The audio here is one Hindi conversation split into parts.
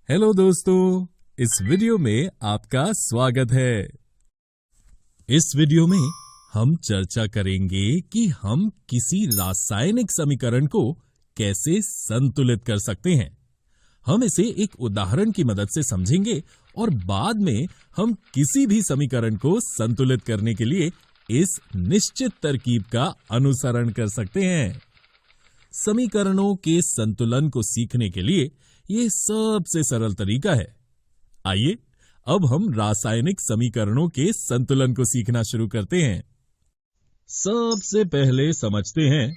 हेलो दोस्तों, इस वीडियो में आपका स्वागत है। इस वीडियो में हम चर्चा करेंगे कि हम किसी रासायनिक समीकरण को कैसे संतुलित कर सकते हैं। हम इसे एक उदाहरण की मदद से समझेंगे और बाद में हम किसी भी समीकरण को संतुलित करने के लिए इस निश्चित तरकीब का अनुसरण कर सकते हैं। समीकरणों के संतुलन को सीखने के लिए यह सबसे सरल तरीका है। आइए अब हम रासायनिक समीकरणों के संतुलन को सीखना शुरू करते हैं। सबसे पहले समझते हैं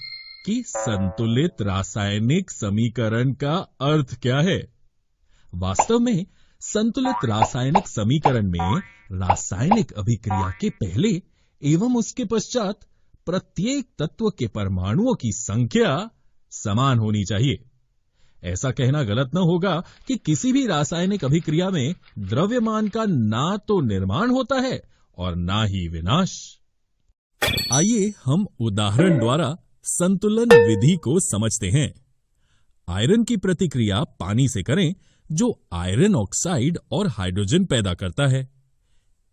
कि संतुलित रासायनिक समीकरण का अर्थ क्या है। वास्तव में संतुलित रासायनिक समीकरण में रासायनिक अभिक्रिया के पहले एवं उसके पश्चात प्रत्येक तत्व के परमाणुओं की संख्या समान होनी चाहिए। ऐसा कहना गलत न होगा कि किसी भी रासायनिक अभिक्रिया में द्रव्यमान का ना तो निर्माण होता है और ना ही विनाश। आइए हम उदाहरण द्वारा संतुलन विधि को समझते हैं। आयरन की प्रतिक्रिया पानी से करें जो आयरन ऑक्साइड और हाइड्रोजन पैदा करता है।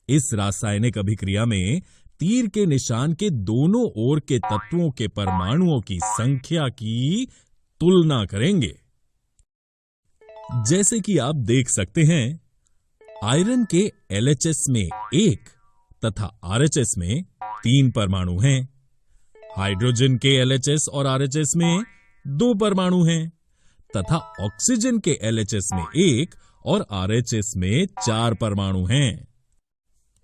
इस रासायनिक अभिक्रिया में तीर के निशान के दोनों ओर के तत्वों के परमाणुओं की संख्या की तुलना करेंगे। जैसे कि आप देख सकते हैं, आयरन के LHS में 1 तथा RHS में 3 परमाणु हैं। हाइड्रोजन के LHS और RHS में 2 परमाणु हैं तथा ऑक्सीजन के LHS में 1 और RHS में 4 परमाणु हैं।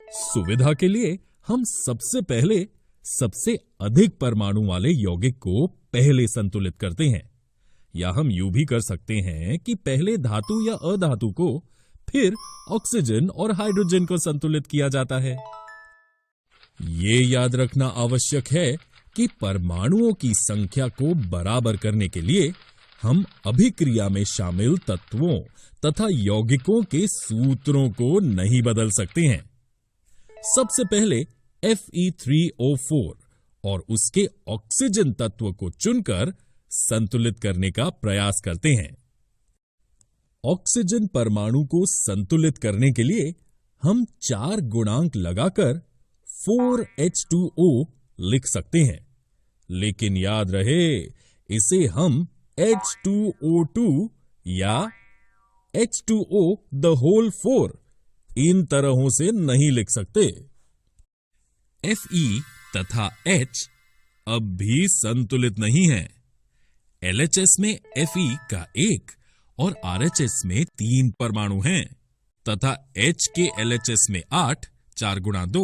सुविधा के लिए हम सबसे पहले सबसे अधिक परमाणु वाले यौगिक को पहले संतुलित करते हैं, या हम यूं भी कर सकते हैं कि पहले धातु या अधातु को, फिर ऑक्सीजन और हाइड्रोजन को संतुलित किया जाता है। ये याद रखना आवश्यक है कि परमाणुओं की संख्या को बराबर करने के लिए हम अभिक्रिया में शामिल तत्वों तथा यौगिकों के सूत्रों को नहीं बदल सकते हैं। सबसे पहले Fe3O4 और उसके ऑक्सीजन तत्व को चुनकर संतुलित करने का प्रयास करते हैं। ऑक्सीजन परमाणु को संतुलित करने के लिए हम 4 गुणांक लगाकर 4H2O लिख सकते हैं, लेकिन याद रहे इसे हम H2O2 या H2O the whole 4 इन तरहों से नहीं लिख सकते। Fe तथा H अब भी संतुलित नहीं है। LHS में Fe का 1 और RHS में 3 परमाणु हैं तथा H के LHS में 8 4 गुणा 2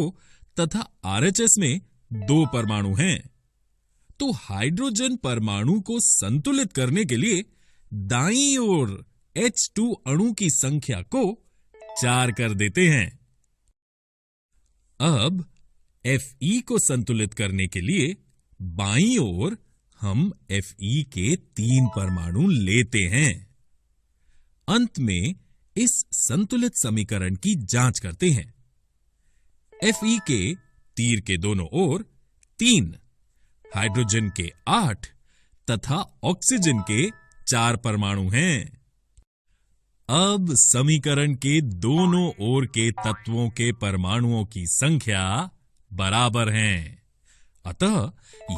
तथा RHS में 2 परमाणु हैं। तो हाइड्रोजन परमाणु को संतुलित करने के लिए दाईं ओर H2 अणु की संख्या को 4 कर देते हैं। अब Fe को संतुलित करने के लिए बाईं ओर हम Fe के 3 परमाणु लेते हैं। अंत में इस संतुलित समीकरण की जांच करते हैं। Fe के तीर के दोनों ओर 3, हाइड्रोजन के 8 तथा ऑक्सीजन के 4 परमाणु हैं। अब समीकरण के दोनों ओर के तत्वों के परमाणुओं की संख्या बराबर हैं। अतः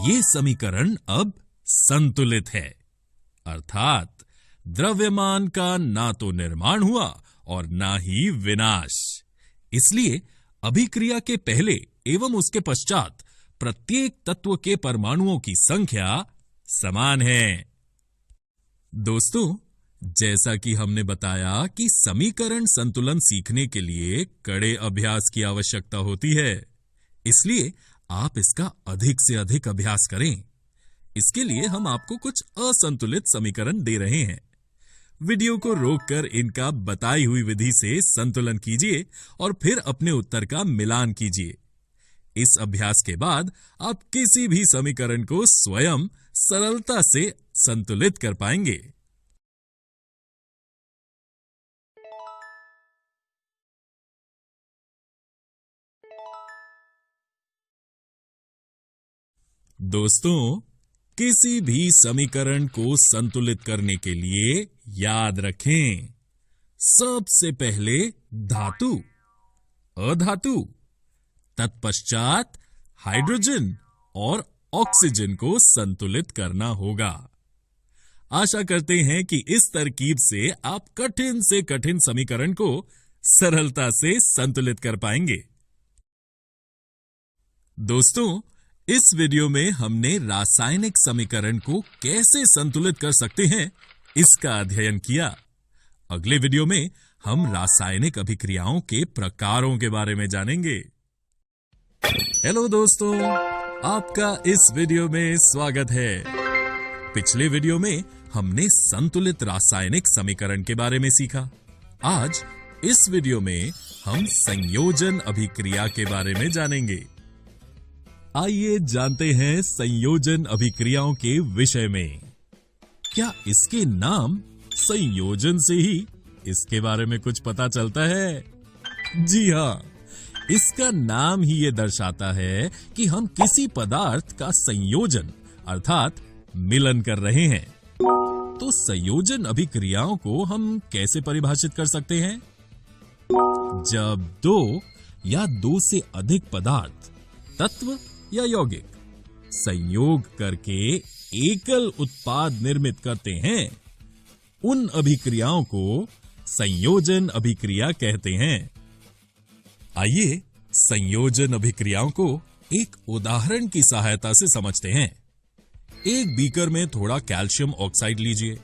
ये समीकरण अब संतुलित है, अर्थात द्रव्यमान का ना तो निर्माण हुआ और ना ही विनाश। इसलिए अभिक्रिया के पहले एवं उसके पश्चात प्रत्येक तत्व के परमाणुओं की संख्या समान है। दोस्तों, जैसा कि हमने बताया कि समीकरण संतुलन सीखने के लिए कड़े अभ्यास की आवश्यकता होती है, इसलिए आप इसका अधिक से अधिक अभ्यास करें। इसके लिए हम आपको कुछ असंतुलित समीकरण दे रहे हैं। वीडियो को रोककर इनका बताई हुई विधि से संतुलन कीजिए और फिर अपने उत्तर का मिलान कीजिए। इस अभ्यास के बाद आप किसी भी समीकरण को स्वयं सरलता से संतुलित कर पाएंगे। दोस्तों, किसी भी समीकरण को संतुलित करने के लिए याद रखें, सबसे पहले धातु, अधातु, तत्पश्चात हाइड्रोजन और ऑक्सीजन को संतुलित करना होगा। आशा करते हैं कि इस तरकीब से आप कठिन से कठिन समीकरण को सरलता से संतुलित कर पाएंगे। दोस्तों, इस वीडियो में हमने रासायनिक समीकरण को कैसे संतुलित कर सकते हैं, इसका अध्ययन किया। अगले वीडियो में हम रासायनिक अभिक्रियाओं के प्रकारों के बारे में जानेंगे। हेलो दोस्तों, आपका इस वीडियो में स्वागत है। पिछले वीडियो में हमने संतुलित रासायनिक समीकरण के बारे में सीखा। आज इस वीडियो में हम संयोजन अभिक्रिया के बारे में जानेंगे। आइए जानते हैं संयोजन अभिक्रियाओं के विषय में। क्या इसके नाम संयोजन से ही इसके बारे में कुछ पता चलता है? जी हाँ, इसका नाम ही ये दर्शाता है कि हम किसी पदार्थ का संयोजन अर्थात मिलन कर रहे हैं। तो संयोजन अभिक्रियाओं को हम कैसे परिभाषित कर सकते हैं? जब दो या दो से अधिक पदार्थ, तत्व या यौगिक संयोग करके एकल उत्पाद निर्मित करते हैं, उन अभिक्रियाओं को संयोजन अभिक्रिया कहते हैं। आइए संयोजन अभिक्रियाओं को एक उदाहरण की सहायता से समझते हैं। एक बीकर में थोड़ा कैल्शियम ऑक्साइड लीजिए,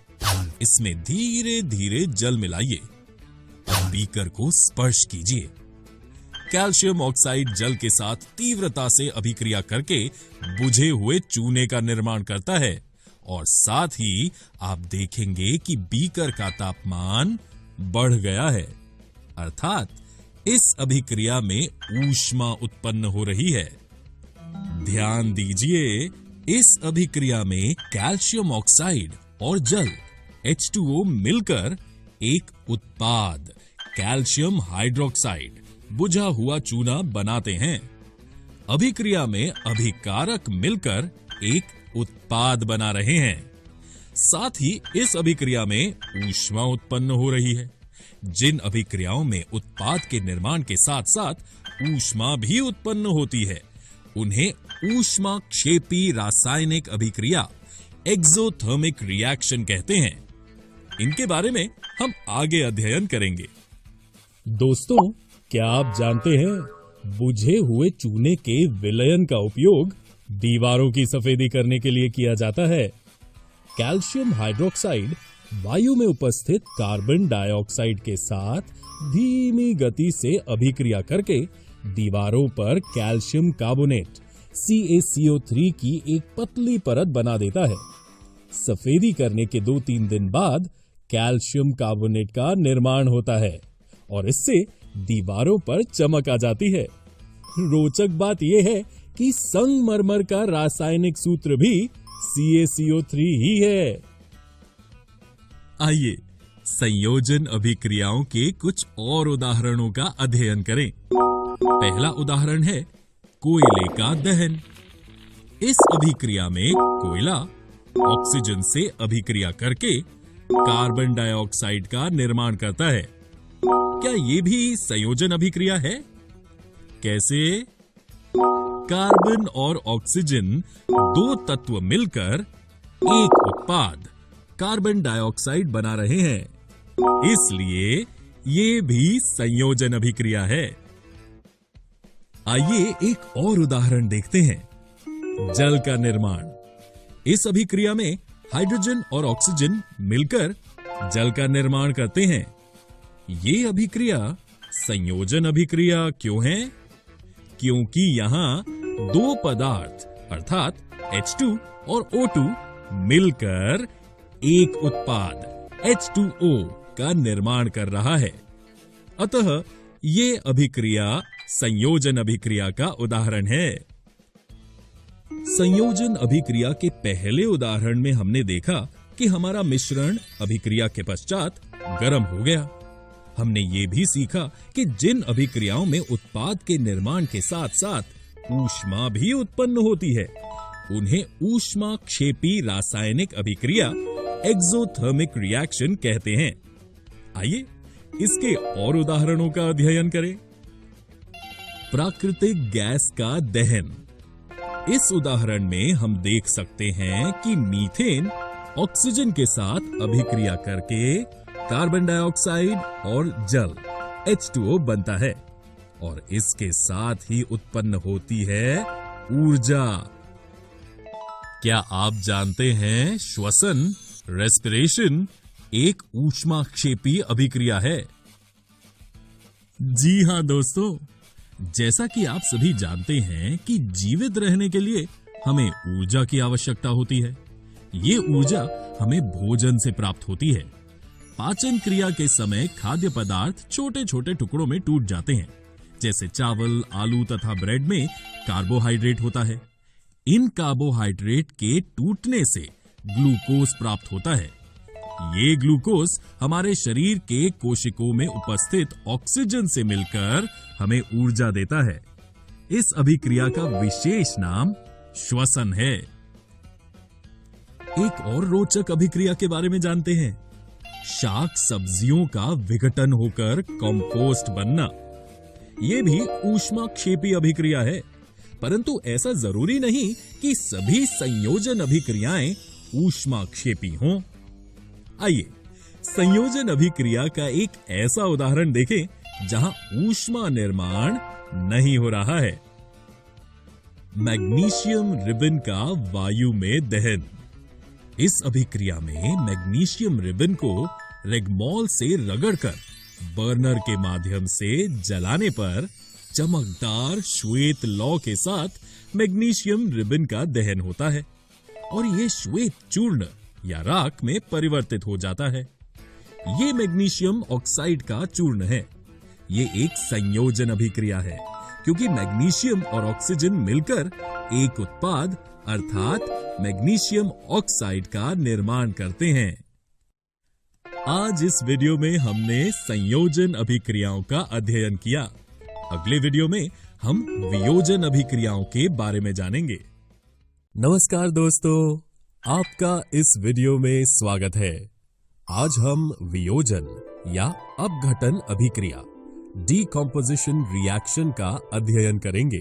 इसमें धीरे धीरे जल मिलाइए और बीकर को स्पर्श कीजिए। कैल्शियम ऑक्साइड जल के साथ तीव्रता से अभिक्रिया करके बुझे हुए चूने का निर्माण करता है और साथ ही आप देखेंगे कि बीकर का तापमान बढ़ गया है, अर्थात इस अभिक्रिया में ऊष्मा उत्पन्न हो रही है। ध्यान दीजिए, इस अभिक्रिया में कैल्शियम ऑक्साइड और जल H2O मिलकर एक उत्पाद कैल्शियम हाइड्रोक्साइड बुझा हुआ चूना बनाते हैं। अभिक्रिया में अभिकारक मिलकर एक उत्पाद बना रहे हैं। साथ ही इस अभिक्रिया में ऊष्मा उत्पन्न हो रही है। जिन अभिक्रियाओं में उत्पाद के निर्माण के साथ साथ ऊष्मा भी उत्पन्न होती है, उन्हें ऊष्माक्षेपी रासायनिक अभिक्रिया एक्सोथर्मिक रिएक्शन कहते हैं। इनके बारे में हम आगे अध्ययन करेंगे। दोस्तों, क्या आप जानते हैं, बुझे हुए चूने के विलयन का उपयोग दीवारों की सफेदी करने के लिए किया जाता है। कैल्शियम हाइड्रोक्साइड वायु में उपस्थित कार्बन डाइऑक्साइड के साथ धीमी गति से अभिक्रिया करके दीवारों पर कैल्शियम कार्बोनेट CaCO3 की एक पतली परत बना देता है। सफेदी करने के 2-3 दिन बाद कैल्शियम कार्बोनेट का निर्माण होता है और इससे दीवारों पर चमक आ जाती है। रोचक बात यह है कि संगमरमर का रासायनिक सूत्र भी CaCO3 ही है। आइए संयोजन अभिक्रियाओं के कुछ और उदाहरणों का अध्ययन करें। पहला उदाहरण है कोयले का दहन। इस अभिक्रिया में कोयला ऑक्सीजन से अभिक्रिया करके कार्बन डाइऑक्साइड का निर्माण करता है। क्या ये भी संयोजन अभिक्रिया है? कैसे? कार्बन और ऑक्सीजन दो तत्व मिलकर एक उत्पाद कार्बन डाइऑक्साइड बना रहे हैं, इसलिए ये भी संयोजन अभिक्रिया है। आइए एक और उदाहरण देखते हैं, जल का निर्माण। इस अभिक्रिया में हाइड्रोजन और ऑक्सीजन मिलकर जल का निर्माण करते हैं। ये अभिक्रिया संयोजन अभिक्रिया क्यों है? क्योंकि यहां दो पदार्थ अर्थात H2 और O2 मिलकर एक उत्पाद H2O का निर्माण कर रहा है। अतः ये अभिक्रिया संयोजन अभिक्रिया का उदाहरण है। संयोजन अभिक्रिया के पहले उदाहरण में हमने देखा कि हमारा मिश्रण अभिक्रिया के पश्चात गर्म हो गया। हमने ये भी सीखा कि जिन अभिक्रियाओं में उत्पाद के निर्माण के साथ साथ ऊष्मा भी उत्पन्न होती है, उन्हें ऊष्माक्षेपी रासायनिक अभिक्रिया एक्सोथर्मिक रिएक्शन कहते हैं। आइए इसके और उदाहरणों का अध्ययन करें। प्राकृतिक गैस का दहन। इस उदाहरण में हम देख सकते हैं कि मीथेन ऑक्सीजन के साथ अभिक्रिया करके कार्बन डाइऑक्साइड और जल H2O बनता है और इसके साथ ही उत्पन्न होती है ऊर्जा। क्या आप जानते हैं श्वसन रेस्पिरेशन एक ऊष्माक्षेपी अभिक्रिया है? जी हां दोस्तों, जैसा कि आप सभी जानते हैं कि जीवित रहने के लिए हमें ऊर्जा की आवश्यकता होती है। ये ऊर्जा हमें भोजन से प्राप्त होती है। पाचन क्रिया के समय खाद्य पदार्थ छोटे छोटे टुकड़ों में टूट जाते हैं। जैसे चावल, आलू तथा ब्रेड में कार्बोहाइड्रेट होता है। इन कार्बोहाइड्रेट के टूटने से ग्लूकोज प्राप्त होता है। ये ग्लूकोज हमारे शरीर के कोशिकाओं में उपस्थित ऑक्सीजन से मिलकर हमें ऊर्जा देता है। इस अभिक्रिया का विशेष नाम श्वसन है। एक और रोचक अभिक्रिया के बारे में जानते हैं। शाक सब्जियों का विघटन होकर कंपोस्ट बनना। यह भी ऊष्माक्षेपी अभिक्रिया है, परंतु ऐसा जरूरी नहीं कि सभी संयोजन अभिक्रियाएं ऊष्माक्षेपी हों। आइए संयोजन अभिक्रिया का एक ऐसा उदाहरण देखें जहां ऊष्मा निर्माण नहीं हो रहा है। मैग्नीशियम रिबन का वायु में दहन। इस अभिक्रिया में मैग्नीशियम रिबन को रेगमॉल से रगड़कर बर्नर के माध्यम से जलाने पर चमकदार श्वेत लौ के साथ मैग्नीशियम रिबन का दहन होता है और यह श्वेत चूर्ण या राख में परिवर्तित हो जाता है। यह मैग्नीशियम ऑक्साइड का चूर्ण है। यह एक संयोजन अभिक्रिया है क्योंकि मैग्नीशियम और ऑक्सीजन मिलकर एक उत्पाद अर्थात मैग्नीशियम ऑक्साइड का निर्माण करते हैं। आज इस वीडियो में हमने संयोजन अभिक्रियाओं का अध्ययन किया। अगले वीडियो में हम वियोजन अभिक्रियाओं के बारे में जानेंगे। नमस्कार दोस्तों, आपका इस वीडियो में स्वागत है। आज हम वियोजन या अपघटन अभिक्रिया डीकॉम्पोजिशन रिएक्शन का अध्ययन करेंगे।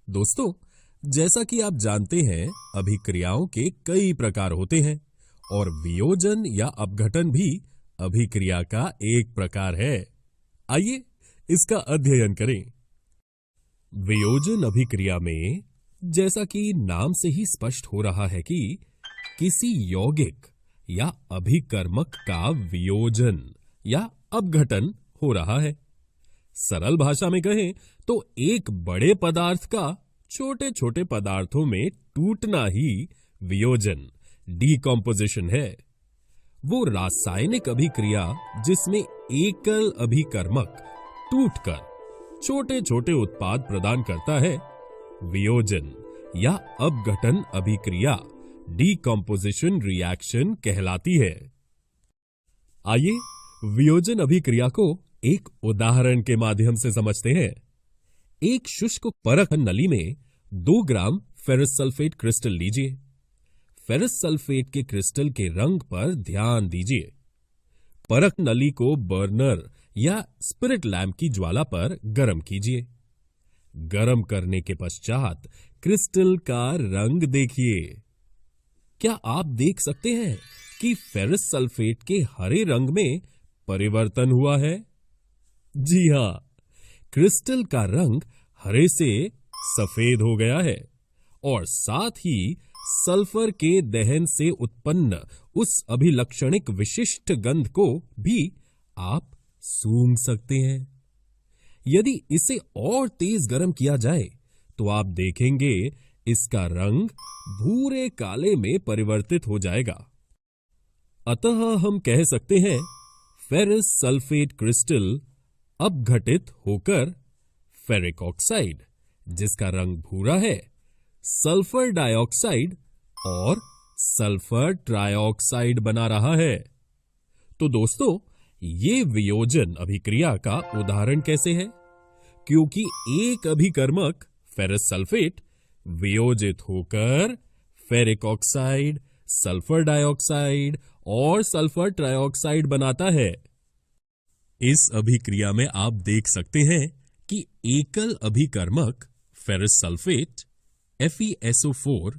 दोस्तों, जैसा कि आप जानते हैं, अभिक्रियाओं के कई प्रकार होते हैं और वियोजन या अपघटन भी अभिक्रिया का एक प्रकार है। आइए इसका अध्ययन करें। वियोजन अभिक्रिया में जैसा कि नाम से ही स्पष्ट हो रहा है कि किसी यौगिक या अभिकर्मक का वियोजन या अपघटन हो रहा है। सरल भाषा में कहें तो एक बड़े पदार्थ का छोटे छोटे पदार्थों में टूटना ही वियोजन डीकॉम्पोजिशन है। वो रासायनिक अभिक्रिया जिसमें एकल अभिकर्मक टूटकर छोटे छोटे उत्पाद प्रदान करता है, वियोजन या अपघटन अभिक्रिया डीकॉम्पोजिशन रिएक्शन कहलाती है। आइए वियोजन अभिक्रिया को एक उदाहरण के माध्यम से समझते हैं। एक शुष्क परख नली में 2 ग्राम फेरस सल्फेट क्रिस्टल लीजिए। फेरस सल्फेट के क्रिस्टल के रंग पर ध्यान दीजिए। परख नली को बर्नर या स्पिरिट लैंप की ज्वाला पर गर्म कीजिए। गर्म करने के पश्चात क्रिस्टल का रंग देखिए। क्या आप देख सकते हैं कि फेरस सल्फेट के हरे रंग में परिवर्तन हुआ है? जी हां, क्रिस्टल का रंग हरे से सफेद हो गया है और साथ ही सल्फर के दहन से उत्पन्न उस अभिलक्षणिक विशिष्ट गंध को भी आप सूंघ सकते हैं। यदि इसे और तेज गर्म किया जाए तो आप देखेंगे इसका रंग भूरे काले में परिवर्तित हो जाएगा। अतः हम कह सकते हैं फेरस सल्फेट क्रिस्टल अपघटित होकर फेरिक ऑक्साइड, जिसका रंग भूरा है, सल्फर डाइऑक्साइड और सल्फर ट्राइऑक्साइड बना रहा है। तो दोस्तों, ये वियोजन अभिक्रिया का उदाहरण कैसे है? क्योंकि एक अभिकर्मक फेरस सल्फेट वियोजित होकर फेरिक ऑक्साइड, सल्फर डाइऑक्साइड और सल्फर ट्राइऑक्साइड बनाता है। इस अभिक्रिया में आप देख सकते हैं कि एकल अभिकर्मक फेरस सल्फेट FeSO4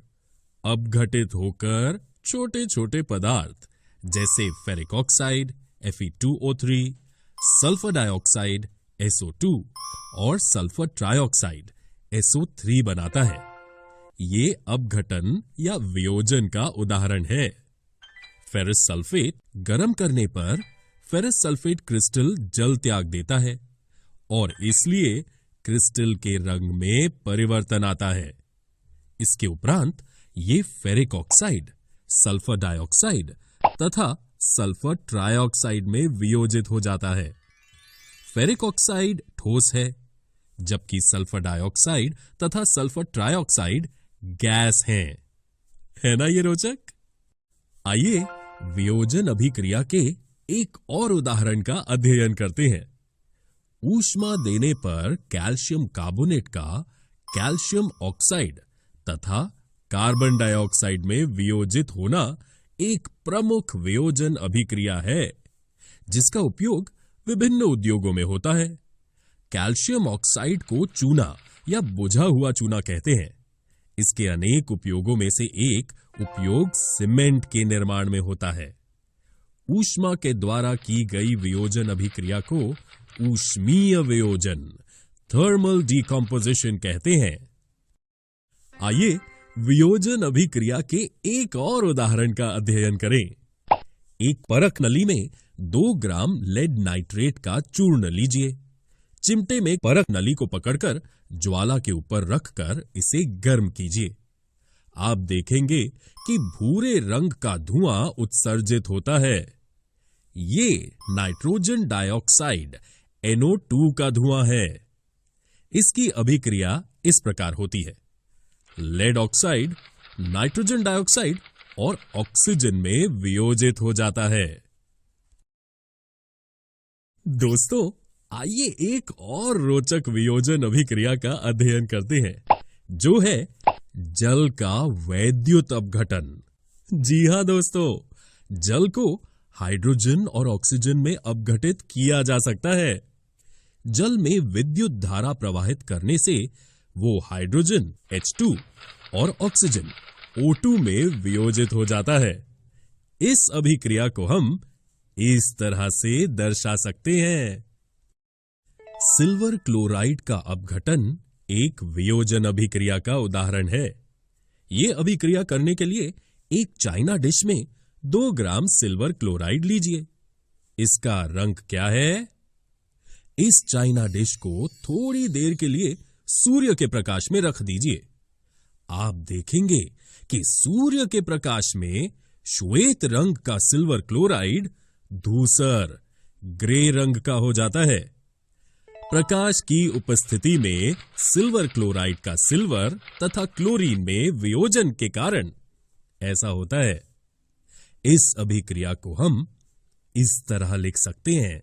अपघटित होकर छोटे छोटे पदार्थ जैसे ferric oxide Fe2O3, sulphur dioxide SO2 और सल्फर ट्राइऑक्साइड SO3 बनाता है। ये अपघटन या वियोजन का उदाहरण है। फेरस सल्फेट गर्म करने पर फेरस सल्फेट क्रिस्टल जल त्याग देता है और इसलिए क्रिस्टल के रंग में परिवर्तन आता है। इसके उपरांत ये फेरिक ऑक्साइड, सल्फर डाइऑक्साइड तथा सल्फर ट्राइऑक्साइड में वियोजित हो जाता है। फेरिक ऑक्साइड ठोस है, जबकि सल्फर डाइऑक्साइड तथा सल्फर ट्राइऑक्साइड गैस हैं। है ना ये रोचक? आइए वियोजन अभिक्रिया के एक और उदाहरण का अध्ययन करते हैं। ऊष्मा देने पर कैल्शियम कार्बोनेट का कैल्शियम ऑक्साइड तथा कार्बन डाइऑक्साइड में वियोजित होना एक प्रमुख वियोजन अभिक्रिया है, जिसका उपयोग विभिन्न उद्योगों में होता है। कैल्शियम ऑक्साइड को चूना या बुझा हुआ चूना कहते हैं। इसके अनेक उपयोगों में से एक उपयोग सीमेंट के निर्माण में होता है। ऊष्मा के द्वारा की गई वियोजन अभिक्रिया को ऊष्मीय वियोजन, थर्मल डिकम्पोजिशन कहते हैं। आइए वियोजन अभिक्रिया के एक और उदाहरण का अध्ययन करें। एक परख नली में 2 ग्राम लेड नाइट्रेट का चूर्ण लीजिए। चिमटे में परख नली को पकड़कर ज्वाला के ऊपर रखकर इसे गर्म कीजिए। आप देखेंगे कि भूरे रंग का धुआं उत्सर्जित होता है। ये नाइट्रोजन डाइऑक्साइड NO2 का धुआं है। इसकी अभिक्रिया इस प्रकार होती है। लेड ऑक्साइड नाइट्रोजन डाइऑक्साइड और ऑक्सीजन में वियोजित हो जाता है। दोस्तों, आइए एक और रोचक वियोजन अभिक्रिया का अध्ययन करते हैं, जो है जल का वैद्युत अपघटन। जी हां दोस्तों, जल को हाइड्रोजन और ऑक्सीजन में अपघटित किया जा सकता है। जल में विद्युत धारा प्रवाहित करने से वो हाइड्रोजन H2 और ऑक्सीजन O2 में वियोजित हो जाता है। इस अभिक्रिया को हम इस तरह से दर्शा सकते हैं। सिल्वर क्लोराइड का अपघटन एक वियोजन अभिक्रिया का उदाहरण है। यह अभिक्रिया करने के लिए एक चाइना डिश में 2 ग्राम सिल्वर क्लोराइड लीजिए। इसका रंग क्या है? इस चाइना डिश को थोड़ी देर के लिए सूर्य के प्रकाश में रख दीजिए। आप देखेंगे कि सूर्य के प्रकाश में श्वेत रंग का सिल्वर क्लोराइड धूसर ग्रे रंग का हो जाता है। प्रकाश की उपस्थिति में सिल्वर क्लोराइड का सिल्वर तथा क्लोरीन में वियोजन के कारण ऐसा होता है। इस अभिक्रिया को हम इस तरह लिख सकते हैं।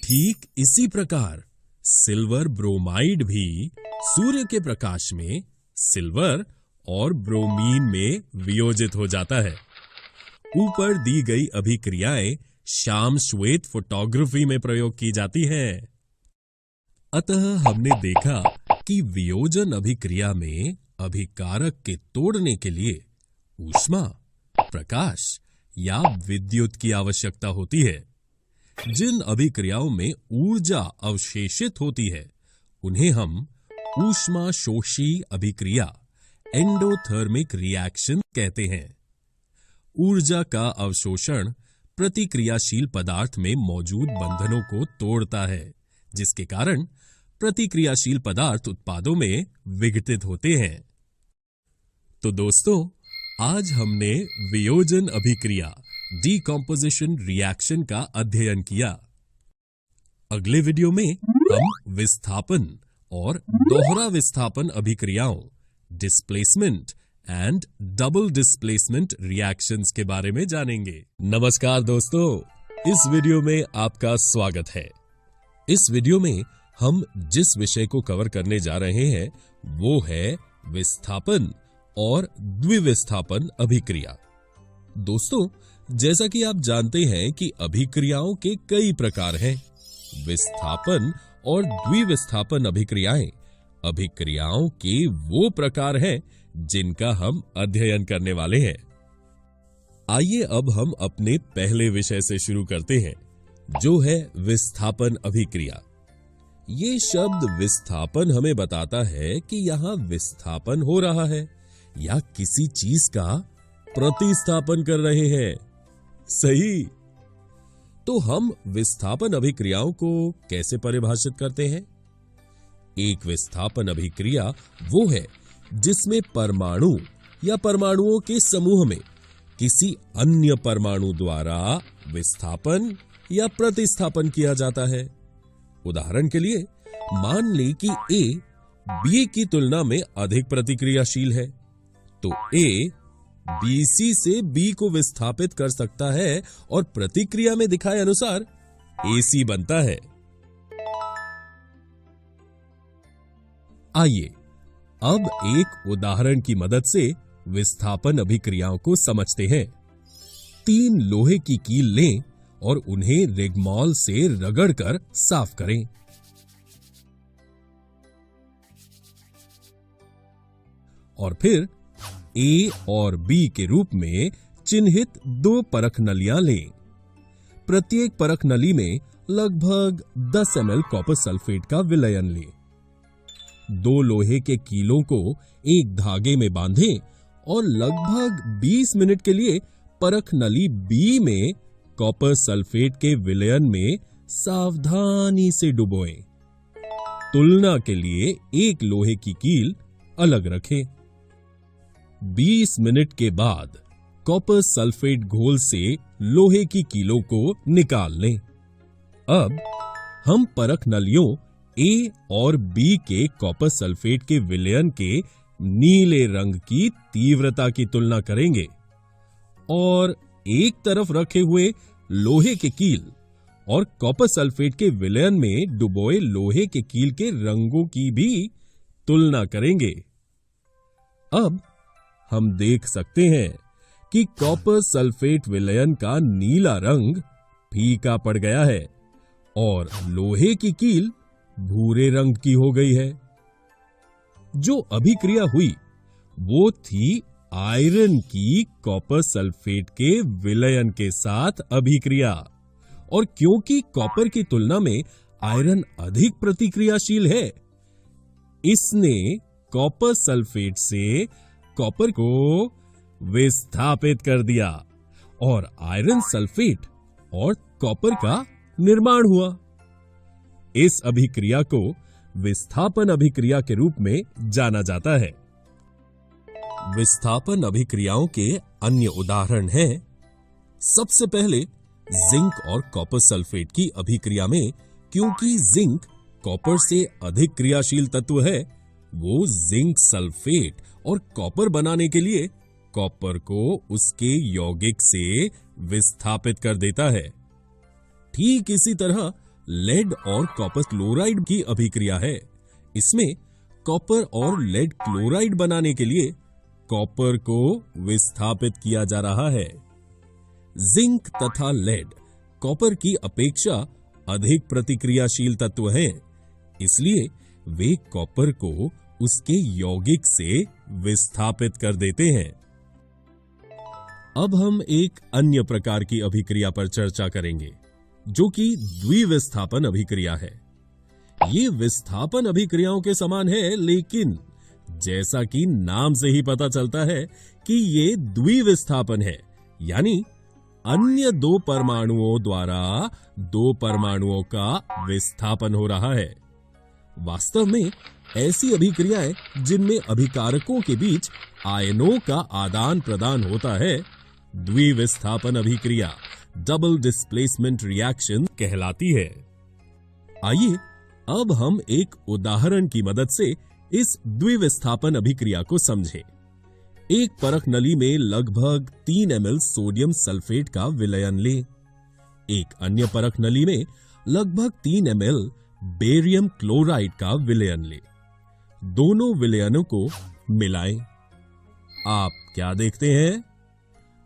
ठीक इसी प्रकार सिल्वर ब्रोमाइड भी सूर्य के प्रकाश में सिल्वर और ब्रोमीन में वियोजित हो जाता है। ऊपर दी गई अभिक्रियाएं श्याम श्वेत फोटोग्राफी में प्रयोग की जाती हैं। अतः हमने देखा कि वियोजन अभिक्रिया में अभिकारक के तोड़ने के लिए ऊष्मा, प्रकाश या विद्युत की आवश्यकता होती है। जिन अभिक्रियाओं में ऊर्जा अवशेषित होती है, उन्हें हम ऊष्मा शोषी अभिक्रिया, एंडोथर्मिक रिएक्शन कहते हैं। ऊर्जा का अवशोषण प्रतिक्रियाशील पदार्थ में मौजूद बंधनों को तोड़ता है, जिसके कारण प्रतिक्रियाशील पदार्थ उत्पादों में विघटित होते हैं। तो दोस्तों, आज हमने वियोजन अभिक्रिया, डिकम्पोजिशन रिएक्शन का अध्ययन किया। अगले वीडियो में हम विस्थापन और दोहरा विस्थापन अभिक्रियाओं, displacement and double displacement reactions के बारे में जानेंगे। नमस्कार दोस्तों, इस वीडियो में आपका स्वागत है। इस वीडियो में हम जिस विषय को कवर करने जा रहे हैं वो है विस्थापन और द्विविस्थापन अभिक्रिया। दोस्तों, जैसा कि आप जानते हैं कि अभिक्रियाओं के कई प्रकार हैं। विस्थापन और द्विविस्थापन अभिक्रियाएं अभिक्रियाओं के वो प्रकार हैं जिनका हम अध्ययन करने वाले हैं। आइए अब हम अपने पहले विषय से शुरू करते हैं, जो है विस्थापन अभिक्रिया। ये शब्द विस्थापन हमें बताता है कि यहां विस्थापन हो रहा है या किसी चीज का प्रतिस्थापन कर रहे हैं। सही। तो हम विस्थापन अभिक्रियाओं को कैसे परिभाषित करते हैं? एक विस्थापन अभिक्रिया वो है जिसमें परमाणु या परमाणुओं के समूह में किसी अन्य परमाणु द्वारा विस्थापन या प्रतिस्थापन किया जाता है। उदाहरण के लिए मान लें कि A B की तुलना में अधिक प्रतिक्रियाशील है, तो A BC से B को विस्थापित कर सकता है और प्रतिक्रिया में दिखाए अनुसार AC बनता है। आइए अब एक उदाहरण की मदद से विस्थापन अभिक्रियाओं को समझते हैं। 3 लोहे की कील लें और उन्हें रिगमॉल से रगड़कर साफ करें। और फिर A और B के रूप में चिन्हित 2 परख नलियां लें। प्रत्येक परख नली में लगभग 10 ml कॉपर सल्फेट का विलयन लें। 2 लोहे के कीलों को एक धागे में बांधें और लगभग 20 मिनट के लिए परख नली B में कॉपर सल्फेट के विलयन में सावधानी से डुबोएं। तुलना के लिए एक लोहे की कील अलग रखें। 20 मिनट के बाद कॉपर सल्फेट घोल से लोहे की कीलों को निकाल लें। अब हम परख नलियों A और B के कॉपर सल्फेट के विलयन के नीले रंग की तीव्रता की तुलना करेंगे और एक तरफ रखे हुए लोहे के कील और कॉपर सल्फेट के विलयन में डुबोए लोहे के कील के रंगों की भी तुलना करेंगे। अब हम देख सकते हैं कि कॉपर सल्फेट विलयन का नीला रंग फीका पड़ गया है और लोहे की कील भूरे रंग की हो गई है। जो अभिक्रिया हुई वो थी आयरन की कॉपर सल्फेट के विलयन के साथ अभिक्रिया, और क्योंकि कॉपर की तुलना में आयरन अधिक प्रतिक्रियाशील है, इसने कॉपर सल्फेट से कॉपर को विस्थापित कर दिया और आयरन सल्फेट और कॉपर का निर्माण हुआ। इस अभिक्रिया को विस्थापन अभिक्रिया के रूप में जाना जाता है। विस्थापन अभिक्रियाओं के अन्य उदाहरण हैं। सबसे पहले जिंक और कॉपर सल्फेट की अभिक्रिया में, क्योंकि जिंक कॉपर से अधिक क्रियाशील तत्व है, वो जिंक सल्फेट और कॉपर बनाने के लिए कॉपर को उसके यौगिक से विस्थापित कर देता है। ठीक इसी तरह लेड और कॉपर क्लोराइड की अभिक्रिया है। इसमें कॉपर और लेड क्लोराइड बनाने के लिए कॉपर को विस्थापित किया जा रहा है। जिंक तथा लेड कॉपर की अपेक्षा अधिक प्रतिक्रियाशील तत्व हैं, इसलिए वे कॉपर को उसके यौगिक से विस्थापित कर देते हैं। अब हम एक अन्य प्रकार की अभिक्रिया पर चर्चा करेंगे, जो कि द्विविस्थापन अभिक्रिया है। ये विस्थापन अभिक्रियाओं के समान है, लेकिन जैसा कि नाम से ही पता चलता है कि ये द्विविस्थापन है, यानी अन्य 2 परमाणुओं द्वारा 2 परमाणुओं का विस्थापन हो रहा है। वास्तव में ऐसी अभिक्रियाएं जिनमें अभिकारकों के बीच आयनों का आदान प्रदान होता है, द्विविस्थापन अभिक्रिया डबल डिस्प्लेसमेंट रिएक्शन कहलाती है। आइए अब हम एक उदाहरण की मदद से इस द्विविस्थापन अभिक्रिया को समझें। एक परख नली में लगभग 3 ml सोडियम सल्फेट का विलयन लें। एक अन्य परख नली में लगभग 3 ml बेरियम क्लोराइड का विलयन लें। दोनों विलयनों को मिलाएं। आप क्या देखते हैं?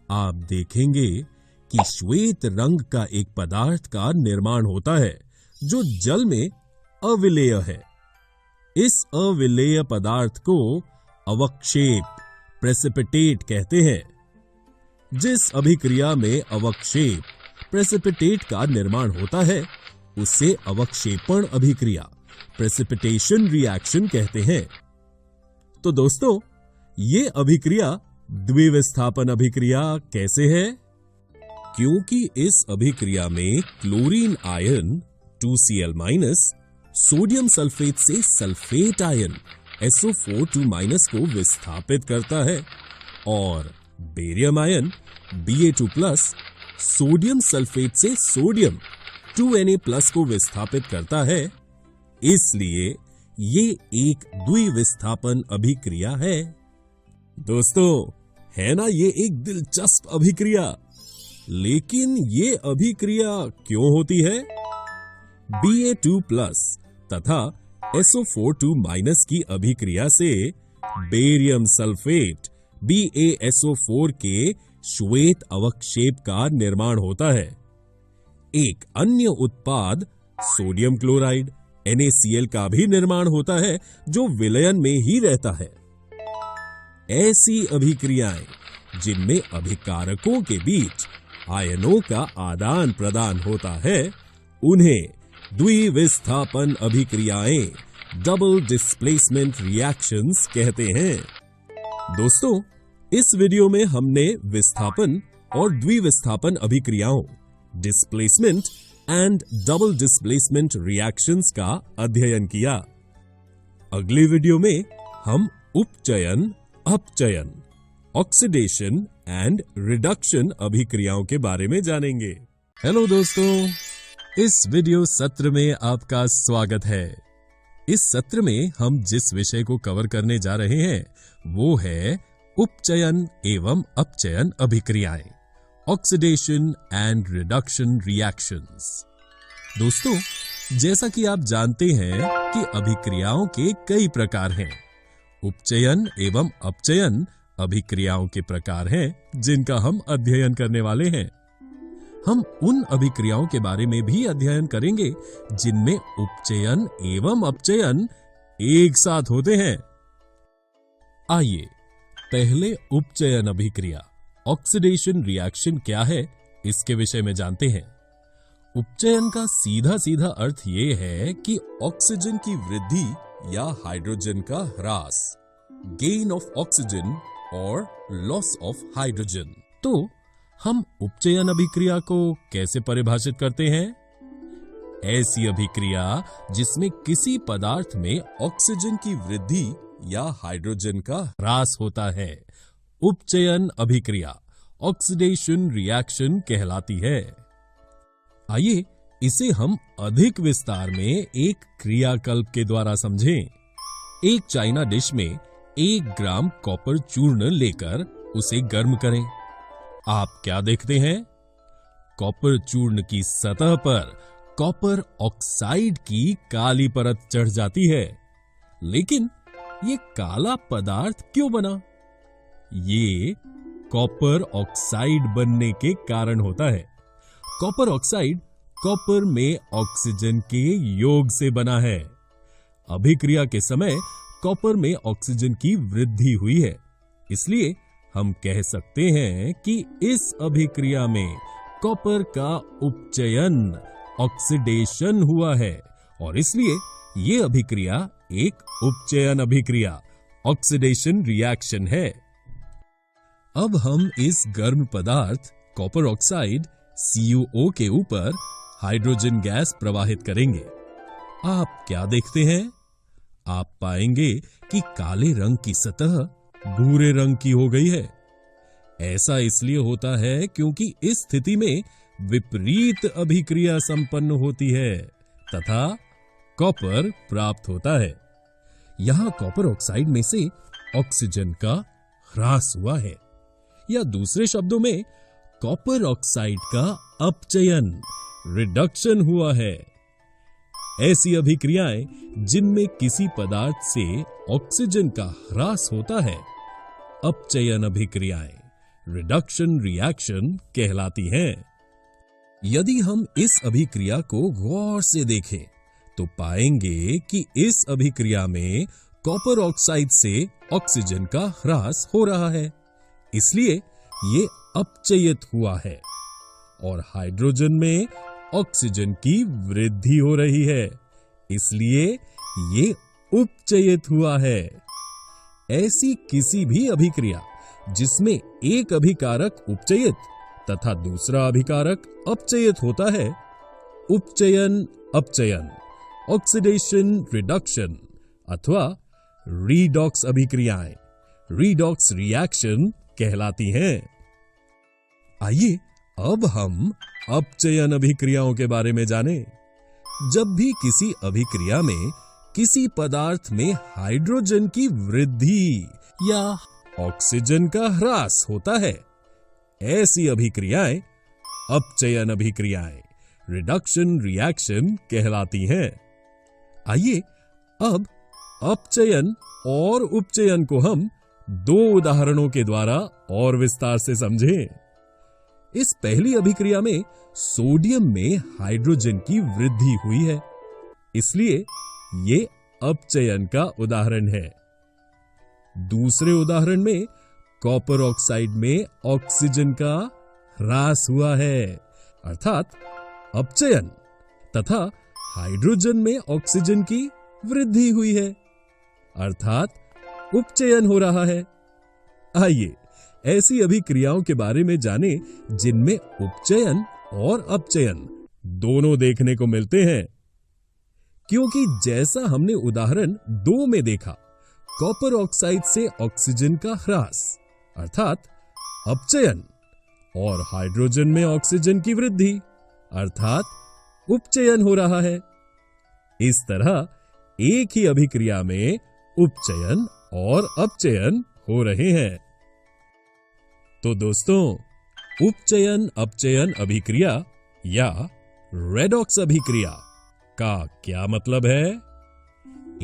आप देखेंगे कि श्वेत रंग का एक पदार्थ का निर्माण होता है जो जल में अविलेय है। इस अविलेय पदार्थ को अवक्षेप प्रेसिपिटेट कहते हैं। जिस अभिक्रिया में अवक्षेप प्रेसिपिटेट का निर्माण होता है उसे अवक्षेपण अभिक्रिया प्रेसिपिटेशन रिएक्शन कहते हैं। तो दोस्तों, ये अभिक्रिया द्विविस्थापन अभिक्रिया कैसे है? क्योंकि इस अभिक्रिया में chlorine ion 2Cl- sodium sulphate से सल्फेट आयन SO4 को विस्थापित करता है और barium ion Ba2+ sodium sulphate से सोडियम 2Na+ को विस्थापित करता है। इसलिए ये एक द्विविस्थापन अभिक्रिया है। दोस्तों, है ना ये एक दिलचस्प अभिक्रिया? लेकिन ये अभिक्रिया क्यों होती है? Ba2+ तथा SO4 की अभिक्रिया से बेरियम सल्फेट BaSO4 के श्वेत अवक्षेप का निर्माण होता है। एक अन्य उत्पाद सोडियम क्लोराइड NaCl का भी निर्माण होता है जो विलयन में ही रहता है। ऐसी अभिक्रियाएं जिनमें अभिकारकों के बीच आयनों का आदान प्रदान होता है उन्हें द्विविस्थापन अभिक्रियाएं डबल डिस्प्लेसमेंट रिएक्शंस कहते हैं। दोस्तों, इस वीडियो में हमने विस्थापन और द्विविस्थापन अभिक्रियाओं displacement and double displacement reactions का अध्ययन किया। अगली वीडियो में हम उपचयन, अपचयन, ऑक्सीडेशन एंड रिडक्शन अभिक्रियाओं के बारे में जानेंगे। हेलो दोस्तों, इस वीडियो सत्र में आपका स्वागत है। इस सत्र में हम जिस विषय को कवर करने जा रहे हैं वो है उपचयन एवं अपचयन अभिक्रियाएं, ऑक्सीडेशन एंड रिडक्शन रिएक्शंस। दोस्तों, जैसा कि आप जानते हैं कि अभिक्रियाओं के कई प्रकार हैं। उपचयन एवं अपचयन अभिक्रियाओं के प्रकार हैं जिनका हम अध्ययन करने वाले हैं। हम उन अभिक्रियाओं के बारे में भी अध्ययन करेंगे जिनमें उपचयन एवं अपचयन एक साथ होते हैं। आइए पहले उपचयन अभिक्रिया ऑक्सीडेशन रिएक्शन क्या है इसके विषय में जानते हैं। उपचयन का सीधा सीधा अर्थ ये है कि ऑक्सीजन की वृद्धि या हाइड्रोजन का ह्रास, गेन ऑफ ऑक्सीजन और लॉस ऑफ हाइड्रोजन। तो हम उपचयन अभिक्रिया को कैसे परिभाषित करते हैं? ऐसी अभिक्रिया जिसमें किसी पदार्थ में ऑक्सीजन की वृद्धि या हाइड्रोजन का ह्रास होता है, उपचयन अभिक्रिया ऑक्सीडेशन रिएक्शन कहलाती है। आइए इसे हम अधिक विस्तार में एक क्रियाकल्प के द्वारा समझें। एक चाइना डिश में 1 ग्राम कॉपर चूर्ण लेकर उसे गर्म करें। आप क्या देखते हैं? कॉपर चूर्ण की सतह पर कॉपर ऑक्साइड की काली परत चढ़ जाती है। लेकिन ये काला पदार्थ क्यों बना? ये कॉपर ऑक्साइड बनने के कारण होता है। कॉपर ऑक्साइड कॉपर में ऑक्सीजन के योग से बना है। अभिक्रिया के समय कॉपर में ऑक्सीजन की वृद्धि हुई है, इसलिए हम कह सकते हैं कि इस अभिक्रिया में कॉपर का उपचयन ऑक्सीडेशन हुआ है और इसलिए यह अभिक्रिया एक उपचयन अभिक्रिया ऑक्सीडेशन रिएक्शन है। अब हम इस गर्म पदार्थ कॉपर ऑक्साइड CuO के ऊपर हाइड्रोजन गैस प्रवाहित करेंगे। आप क्या देखते हैं? आप पाएंगे कि काले रंग की सतह भूरे रंग की हो गई है। ऐसा इसलिए होता है क्योंकि इस स्थिति में विपरीत अभिक्रिया संपन्न होती है तथा कॉपर प्राप्त होता है। यहां कॉपर ऑक्साइड में से ऑक्सीजन का ह्रास हुआ है, या दूसरे शब्दों में कॉपर ऑक्साइड का अपचयन रिडक्शन हुआ है। ऐसी अभिक्रियाएं जिनमें किसी पदार्थ से ऑक्सीजन का ह्रास होता है अपचयन अभिक्रियाएं रिडक्शन रिएक्शन कहलाती हैं। यदि हम इस अभिक्रिया को गौर से देखें तो पाएंगे कि इस अभिक्रिया में कॉपर ऑक्साइड से ऑक्सीजन का ह्रास हो रहा है, इसलिए ये अपचयित हुआ है, और हाइड्रोजन में ऑक्सीजन की वृद्धि हो रही है, इसलिए ये उपचयित हुआ है। ऐसी किसी भी अभिक्रिया जिसमें एक अभिकारक उपचयित तथा दूसरा अभिकारक अपचयित होता है, उपचयन अपचयन, ऑक्सीडेशन रिडक्शन अथवा रीडॉक्स अभिक्रियाएं, रीडॉक्स रिएक्शन कहलाती हैं। आइए अब हम अपचयन अभिक्रियाओं के बारे में जानें। जब भी किसी अभिक्रिया में किसी पदार्थ में हाइड्रोजन की वृद्धि या ऑक्सीजन का ह्रास होता है, ऐसी अभिक्रियाएं अपचयन अभिक्रियाएं, रिडक्शन रिएक्शन कहलाती हैं। आइए अब अपचयन और उपचयन को हम दो उदाहरणों के द्वारा और विस्तार से समझें। इस पहली अभिक्रिया में सोडियम में हाइड्रोजन की वृद्धि हुई है, इसलिए ये अपचयन का उदाहरण है। दूसरे उदाहरण में कॉपर ऑक्साइड में ऑक्सीजन का ह्रास हुआ है, अर्थात अपचयन, तथा हाइड्रोजन में ऑक्सीजन की वृद्धि हुई है, अर्थात उपचयन हो रहा है। आइए ऐसी अभिक्रियाओं के बारे में जानें जिनमें उपचयन और अपचयन दोनों देखने को मिलते हैं। क्योंकि जैसा हमने उदाहरण 2 में देखा, कॉपर ऑक्साइड से ऑक्सीजन का ह्रास अर्थात अपचयन और हाइड्रोजन में ऑक्सीजन की वृद्धि अर्थात उपचयन हो रहा है। इस तरह एक ही अभिक्रिया में उपचयन और अपचयन हो रहे हैं। तो दोस्तों, उपचयन अपचयन अभिक्रिया या रेडॉक्स अभिक्रिया का क्या मतलब है?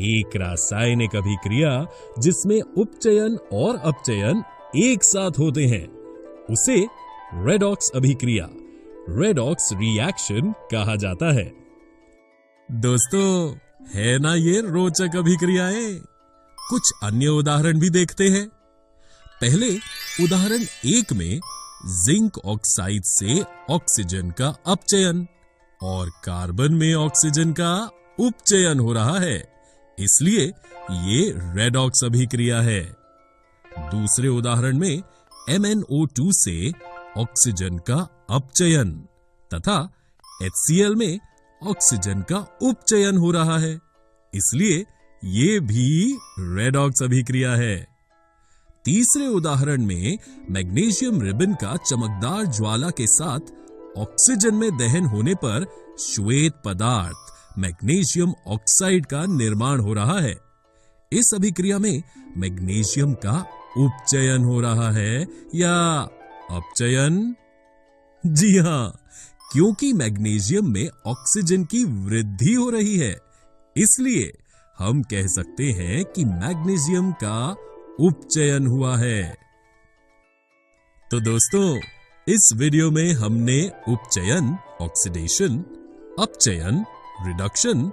एक रासायनिक अभिक्रिया जिसमें उपचयन और अपचयन एक साथ होते हैं, उसे रेडॉक्स अभिक्रिया, रेडॉक्स रिएक्शन कहा जाता है। दोस्तों, है ना ये रोचक अभिक्रियाएं? कुछ अन्य उदाहरण भी देखते हैं। पहले उदाहरण 1 में जिंक ऑक्साइड से ऑक्सीजन का अपचयन और कार्बन में ऑक्सीजन का उपचयन हो रहा है, इसलिए ये रेडॉक्स अभिक्रिया है। दूसरे उदाहरण में MnO2 से ऑक्सीजन का अपचयन तथा HCl में ऑक्सीजन का उपचयन हो रहा है, इसलिए ये भी रेडॉक्स अभिक्रिया है। तीसरे उदाहरण में मैग्नीशियम रिबन का चमकदार ज्वाला के साथ ऑक्सीजन में दहन होने पर श्वेत पदार्थ मैग्नीशियम ऑक्साइड का निर्माण हो रहा है। इस अभिक्रिया में मैग्नीशियम का उपचयन हो रहा है या अपचयन? जी हां, क्योंकि मैग्नीशियम में ऑक्सीजन की वृद्धि हो रही है, इसलिए हम कह सकते हैं कि मैग्नीशियम का उपचयन हुआ है। तो दोस्तों, इस वीडियो में हमने उपचयन ऑक्सीडेशन, अपचयन रिडक्शन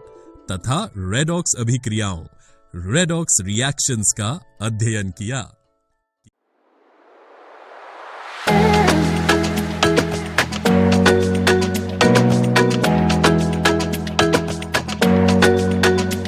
तथा रेडॉक्स अभिक्रियाओं, रेडॉक्स रिएक्शंस का अध्ययन किया।